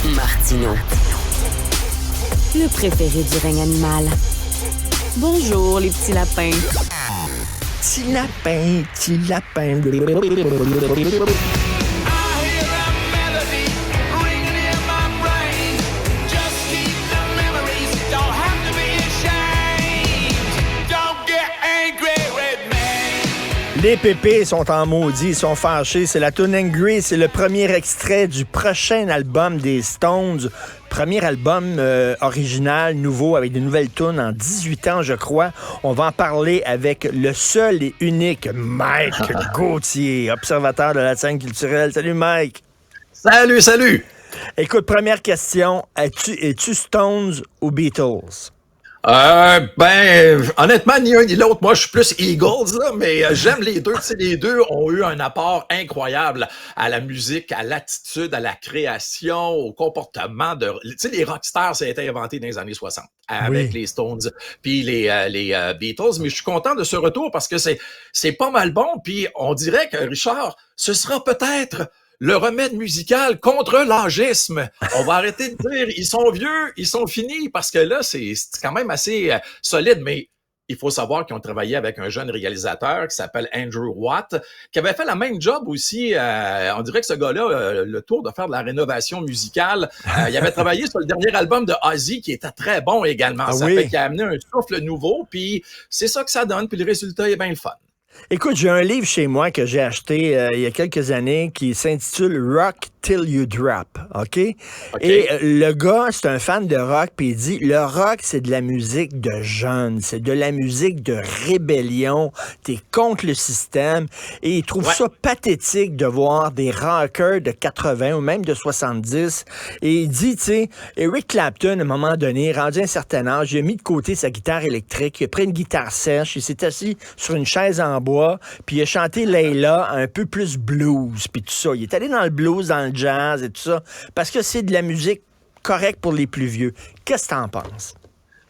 Martineau. Le préféré du règne animal. Bonjour, les petits lapins. Petit lapin, petit lapin. Les pépés sont en maudit, ils sont fâchés. C'est la tune Angry, c'est le premier extrait du prochain album des Stones. Premier album original, nouveau, avec de nouvelles tunes en 18 ans, je crois. On va en parler avec le seul et unique Mike Gauthier, observateur de la scène culturelle. Salut Mike! Salut! Écoute, première question. Es-tu Stones ou Beatles? Honnêtement, ni un ni l'autre. Moi, je suis plus Eagles, là, mais j'aime les deux. Tu sais, les deux ont eu un apport incroyable à la musique, à l'attitude, à la création, au comportement de... Tu sais, les rockstars, ça a été inventé dans les années 60 avec les Stones puis les Beatles. Mais je suis content de ce retour parce que c'est pas mal bon. Puis on dirait que, Richard, ce sera peut-être le remède musical contre l'âgisme. On va arrêter de dire ils sont vieux, ils sont finis, parce que là, c'est quand même assez solide, mais il faut savoir qu'ils ont travaillé avec un jeune réalisateur qui s'appelle Andrew Watt, qui avait fait la même job aussi. On dirait que ce gars-là, le tour de faire de la rénovation musicale, il avait travaillé sur le dernier album de Ozzy, qui était très bon également. Ça fait qu'il a amené un souffle nouveau, puis c'est ça que ça donne, puis le résultat est bien le fun. Écoute, j'ai un livre chez moi que j'ai acheté il y a quelques années qui s'intitule Rock Till You Drop, OK? Et le gars, c'est un fan de rock, puis il dit, le rock, c'est de la musique de jeunes, c'est de la musique de rébellion, t'es contre le système, et il trouve ça pathétique de voir des rockers de 80 ou même de 70, et il dit, tu sais, Eric Clapton, à un moment donné, rendu à un certain âge, il a mis de côté sa guitare électrique, il a pris une guitare sèche, il s'est assis sur une chaise en bois, puis il a chanté Layla un peu plus blues, puis tout ça. Il est allé dans le blues, dans le jazz et tout ça, parce que c'est de la musique correcte pour les plus vieux. Qu'est-ce que t'en penses?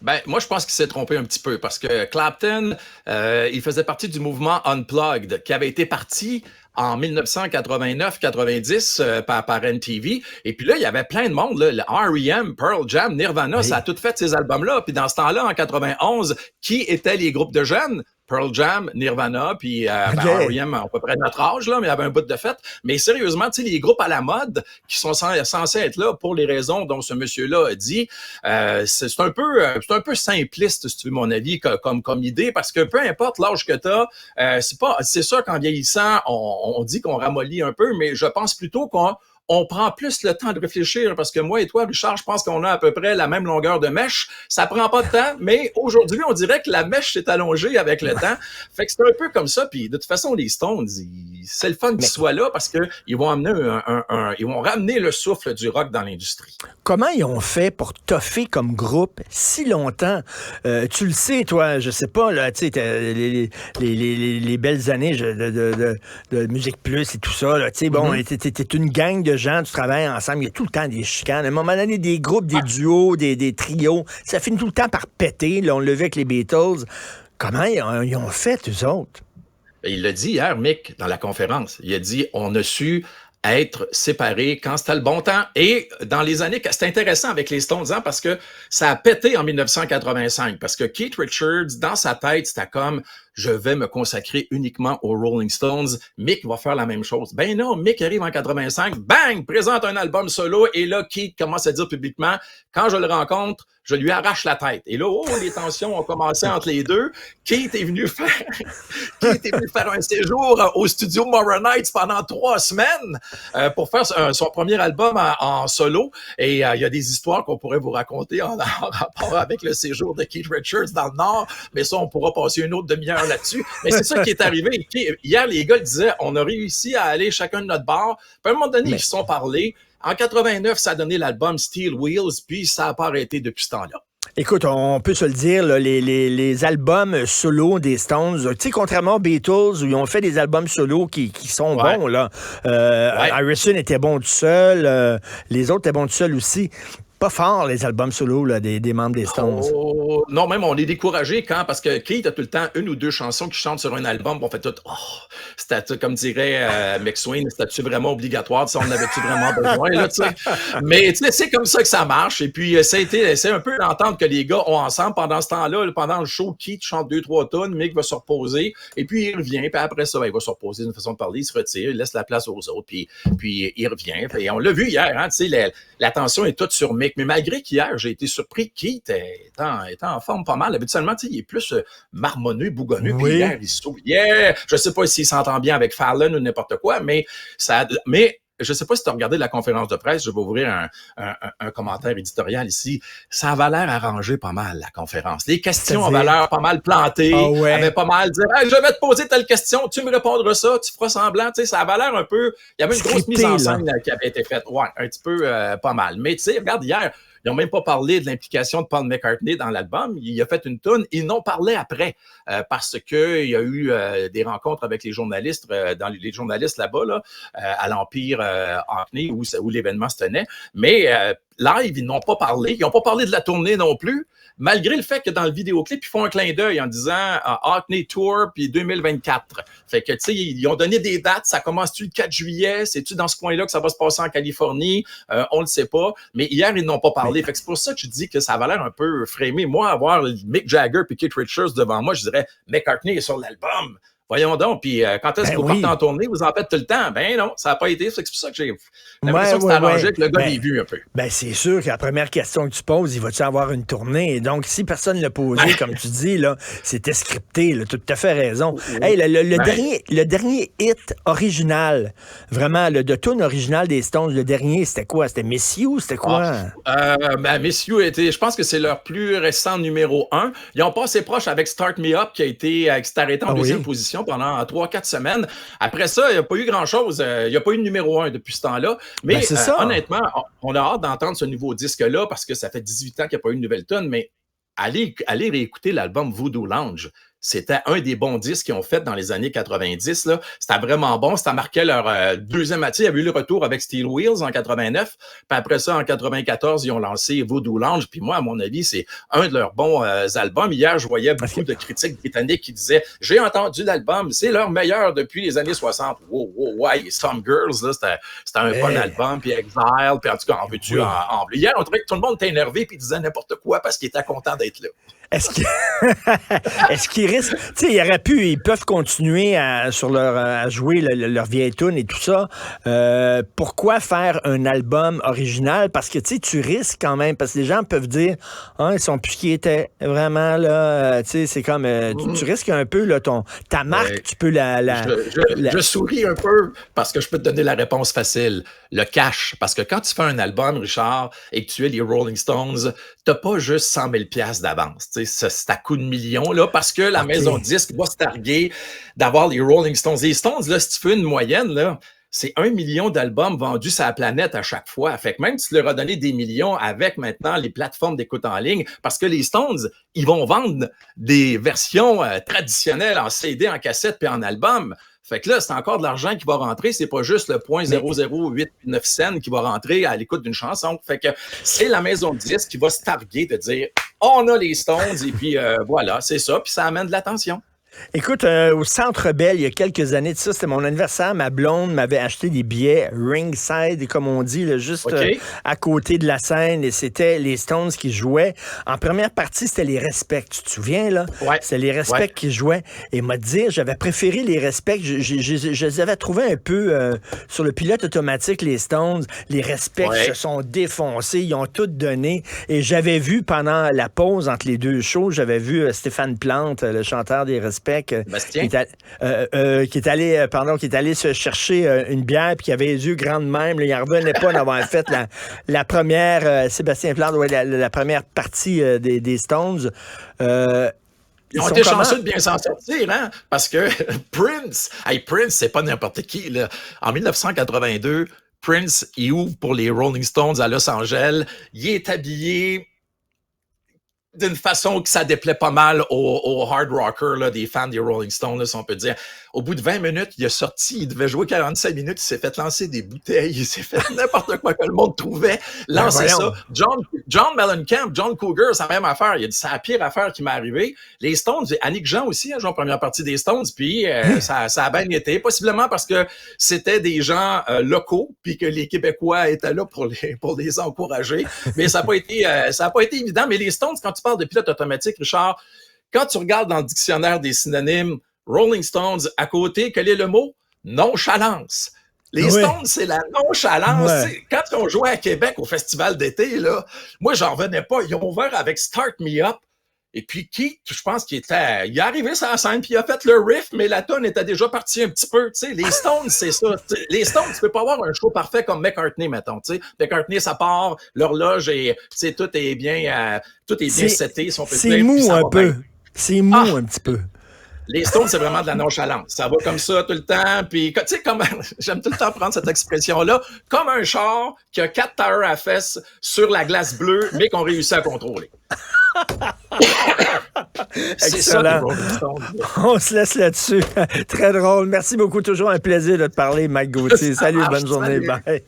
Ben, moi, je pense qu'il s'est trompé un petit peu parce que Clapton, il faisait partie du mouvement Unplugged qui avait été parti en 1989-90 par MTV. Et puis là, il y avait plein de monde, là, le R.E.M., Pearl Jam, Nirvana, ça a tout fait ces albums-là. Puis dans ce temps-là, en 91, qui étaient les groupes de jeunes? Pearl Jam, Nirvana, puis R.E.M. à peu près notre âge, là, mais il y avait un bout de fête. Mais sérieusement, tu sais, les groupes à la mode qui sont censés être là pour les raisons dont ce monsieur-là a dit, c'est un peu simpliste, si tu veux mon avis, comme idée, parce que peu importe l'âge que t'as, c'est sûr qu'en vieillissant, on dit qu'on ramollit un peu, mais je pense plutôt qu'on prend plus le temps de réfléchir, parce que moi et toi, Richard, je pense qu'on a à peu près la même longueur de mèche. Ça prend pas de temps, mais aujourd'hui, on dirait que la mèche s'est allongée avec le temps. Fait que c'est un peu comme ça. Puis de toute façon, les Stones, c'est le fun qu'ils soient là parce que ils vont amener ils vont ramener le souffle du rock dans l'industrie. Comment ils ont fait pour toffer comme groupe si longtemps? Tu le sais, toi, je sais pas, là, tu sais, les belles années de Musique Plus et tout ça, là, tu sais, bon, t'es une gang de gens, tu travailles ensemble, il y a tout le temps des chicanes. À un moment donné, des groupes, des duos, des trios, ça finit tout le temps par péter. Là, on l'a vu avec les Beatles. Comment ils ont fait, eux autres? Il l'a dit hier, Mick, dans la conférence. Il a dit, on a su être séparés quand c'était le bon temps. Et dans les années... C'est intéressant avec les Stones, hein, parce que ça a pété en 1985, parce que Keith Richards, dans sa tête, c'était comme... Je vais me consacrer uniquement aux Rolling Stones. Mick va faire la même chose. Ben non, Mick arrive en 85, bang, présente un album solo, et là, Keith commence à dire publiquement, quand je le rencontre, je lui arrache la tête. Et là, les tensions ont commencé entre les deux. Keith est venu faire un séjour au studio Moron Heights pendant 3 semaines pour faire son premier album en solo. Et il y a des histoires qu'on pourrait vous raconter en rapport avec le séjour de Keith Richards dans le Nord, mais ça, on pourra passer une autre demi-heure là-dessus. Mais c'est ça qui est arrivé. Hier, les gars disaient, on a réussi à aller chacun de notre bar. Puis à un moment donné, ils se sont parlé. En 89, ça a donné l'album Steel Wheels, puis ça n'a pas arrêté depuis ce temps-là. Écoute, on peut se le dire, là, les albums solo des Stones, tu sais, contrairement aux Beatles, où ils ont fait des albums solo qui sont bons, là. Harrison était bon tout seul, les autres étaient bons tout seul aussi. pas fort, les albums solo là, des membres des Stones. Oh, non, même on est découragé parce que Keith a tout le temps une ou deux chansons qui chantent sur un album, on fait tout, c'était, comme dirait McSween, c'était-tu vraiment obligatoire, on en avait-tu vraiment besoin, là, tu sais. Mais, tu sais, c'est comme ça que ça marche, et puis c'est un peu l'entente que les gars ont ensemble pendant ce temps-là, pendant le show, Keith chante 2-3 tonnes, Mick va se reposer, et puis il revient, puis après ça, il va se reposer d'une façon de parler, il se retire, il laisse la place aux autres, puis il revient, et on l'a vu hier, hein, tu sais, l'attention est toute sur Mick, mais malgré qu'hier, j'ai été surpris, Keith est en forme pas mal. Habituellement, tu sais, il est plus marmonneux, bougonneux, puis hier, il souriait. Je sais pas s'il s'entend bien avec Fallon ou n'importe quoi, mais je sais pas si tu as regardé la conférence de presse, je vais ouvrir un commentaire éditorial ici. Ça avait l'air arrangé pas mal, la conférence. Les questions avaient l'air pas mal plantées, avaient pas mal dire hey, je vais te poser telle question, tu me répondras ça, tu feras semblant. Tu sais, ça avait l'air un peu. Il y avait une grosse mise en scène qui avait été faite. Ouais, un petit peu pas mal. Mais tu sais, regarde, hier, ils n'ont même pas parlé de l'implication de Paul McCartney dans l'album. Il a fait une toune. Ils n'ont parlé après parce qu'il y a eu des rencontres avec les journalistes, les journalistes là-bas, là, à l'Empire Hackney où l'événement se tenait. Mais live, ils n'ont pas parlé. Ils n'ont pas parlé de la tournée non plus, malgré le fait que dans le vidéoclip, ils font un clin d'œil en disant Hackney Tour puis 2024. Fait que, tu sais, ils ont donné des dates. Ça commence-tu le 4 juillet? C'est-tu dans ce coin-là que ça va se passer en Californie? On le sait pas. Mais hier, ils n'ont pas parlé. Fait que c'est pour ça que je dis que ça avait l'air un peu framé. Moi, avoir Mick Jagger puis Keith Richards devant moi, je dirais McCartney est sur l'album. Voyons donc, puis quand est-ce que vous partez en tournée, vous en faites tout le temps? Ben non, ça n'a pas été. C'est pour ça que j'ai l'impression que c'est arrangé, que le gars l'ait vu un peu. Ben c'est sûr que la première question que tu poses, il va-tu avoir une tournée? Et donc, si personne ne l'a posé, comme tu dis, là, c'était scripté, tu as tout à fait raison. Hey, le dernier hit original, vraiment, de tune original des Stones, le dernier, c'était quoi? C'était Miss You? C'était quoi? Miss You je pense que c'est leur plus récent numéro 1. Ils ont passé proche avec Start Me Up, qui s'est arrêté en deuxième position pendant 3-4 semaines. Après ça, il n'y a pas eu grand-chose. Il n'y a pas eu de numéro 1 depuis ce temps-là. Mais honnêtement, on a hâte d'entendre ce nouveau disque-là parce que ça fait 18 ans qu'il n'y a pas eu de nouvelle tonne, mais allez réécouter l'album Voodoo Lounge. C'était un des bons disques qu'ils ont fait dans les années 90. Là. C'était vraiment bon. Ça marquait leur deuxième attitude. Il y avait eu le retour avec Steel Wheels en 89. Puis après ça, en 94, ils ont lancé Voodoo Lounge. Puis moi, à mon avis, c'est un de leurs bons albums. Hier, je voyais beaucoup de critiques britanniques qui disaient « J'ai entendu l'album, c'est leur meilleur depuis les années 60. » Wow, Some Girls, là, c'était un bon album. Puis Exile, puis en tout cas, en veux-tu en bleu. Hier, on trouvait que tout le monde était énervé puis disait n'importe quoi parce qu'il était content d'être là. Est-ce qu'ils risquent... Tu sais, ils peuvent continuer à jouer leur vieille tune et tout ça. Pourquoi faire un album original? Parce que, tu sais, tu risques quand même, parce que les gens peuvent dire, ils sont plus qui étaient. Vraiment, là, tu sais, c'est comme... tu risques un peu, là, ta marque, tu peux Je souris un peu parce que je peux te donner la réponse facile. Le cash. Parce que quand tu fais un album, Richard, et que tu es les Rolling Stones, t'as pas juste 100 000 $ d'avance. C'est à coup de millions, là, parce que la maison de disque va se targuer d'avoir les Rolling Stones. Les Stones, là, si tu fais une moyenne, là, c'est 1 million d'albums vendus sur la planète à chaque fois. Fait que même si tu leur as donné des millions avec maintenant les plateformes d'écoute en ligne, parce que les Stones, ils vont vendre des versions traditionnelles en CD, en cassette puis en album. Fait que là, c'est encore de l'argent qui va rentrer. C'est pas juste le 0.00889 cents qui va rentrer à l'écoute d'une chanson. Fait que c'est la maison de disque qui va se targuer de dire on a les Stones et puis voilà, c'est ça. Puis ça amène de l'attention. Écoute, au Centre Bell, il y a quelques années de ça, c'était mon anniversaire, ma blonde m'avait acheté des billets ringside, comme on dit, là, juste à côté de la scène, et c'était les Stones qui jouaient. En première partie, c'était les Respects, tu te souviens, là? Ouais. C'était les Respects qui jouaient. Et m'a dit, j'avais préféré les Respects, je les avais trouvés un peu sur le pilote automatique, les Stones. Les Respects se sont défoncés, ils ont tout donné. Et j'avais vu pendant la pause entre les deux shows, j'avais vu Stéphane Plante, le chanteur des Respects, qui est allé se chercher une bière puis qui avait les yeux grands de même. Là, il n'en revenait pas d'avoir fait la première Sébastien Plante, la première partie des Stones. Ils ont été chanceux de bien s'en sortir, hein? Parce que Prince, c'est pas n'importe qui, là. En 1982, Prince, il ouvre pour les Rolling Stones à Los Angeles. Il est habillé d'une façon que ça déplaît pas mal aux hard rockers, là, des fans des Rolling Stones, là, si on peut dire. Au bout de 20 minutes, il est sorti, il devait jouer 45 minutes, il s'est fait lancer des bouteilles, il s'est fait n'importe quoi que le monde trouvait, lancer ça. John Mellencamp, John Cougar, c'est la même affaire. Il a dit, c'est la pire affaire qui m'est arrivée. Les Stones, Annick Jean aussi a joué en première partie des Stones, puis ça a bien été, possiblement parce que c'était des gens locaux, puis que les Québécois étaient là pour les encourager. Mais ça n'a pas été évident. Mais les Stones, quand tu parles de pilote automatique, Richard, quand tu regardes dans le dictionnaire des synonymes, Rolling Stones, à côté, quel est le mot? Nonchalance. Les Stones, c'est la nonchalance. Ouais. Quand ils ont joué à Québec au festival d'été, là, moi, j'en revenais pas. Ils ont ouvert avec Start Me Up. Et puis Keith, je pense il est arrivé sur la scène, puis il a fait le riff, mais la tonne était déjà partie un petit peu. Tu sais, les Stones, c'est ça. Les Stones, tu peux pas avoir un show parfait comme McCartney, mettons. Tu sais, McCartney, ça part, l'horloge et tout est bien seté. Si on peut c'est mou un peu. C'est mou un petit peu. Les Stones, c'est vraiment de la nonchalance. Ça va comme ça tout le temps. Puis, tu sais, j'aime tout le temps prendre cette expression-là, comme un char qui a 4 tires à fesses sur la glace bleue, mais qu'on réussit à contrôler. C'est ça, on se laisse là-dessus. Très drôle. Merci beaucoup. Toujours un plaisir de te parler, Mike Gauthier. Salut, bonne journée. Bye.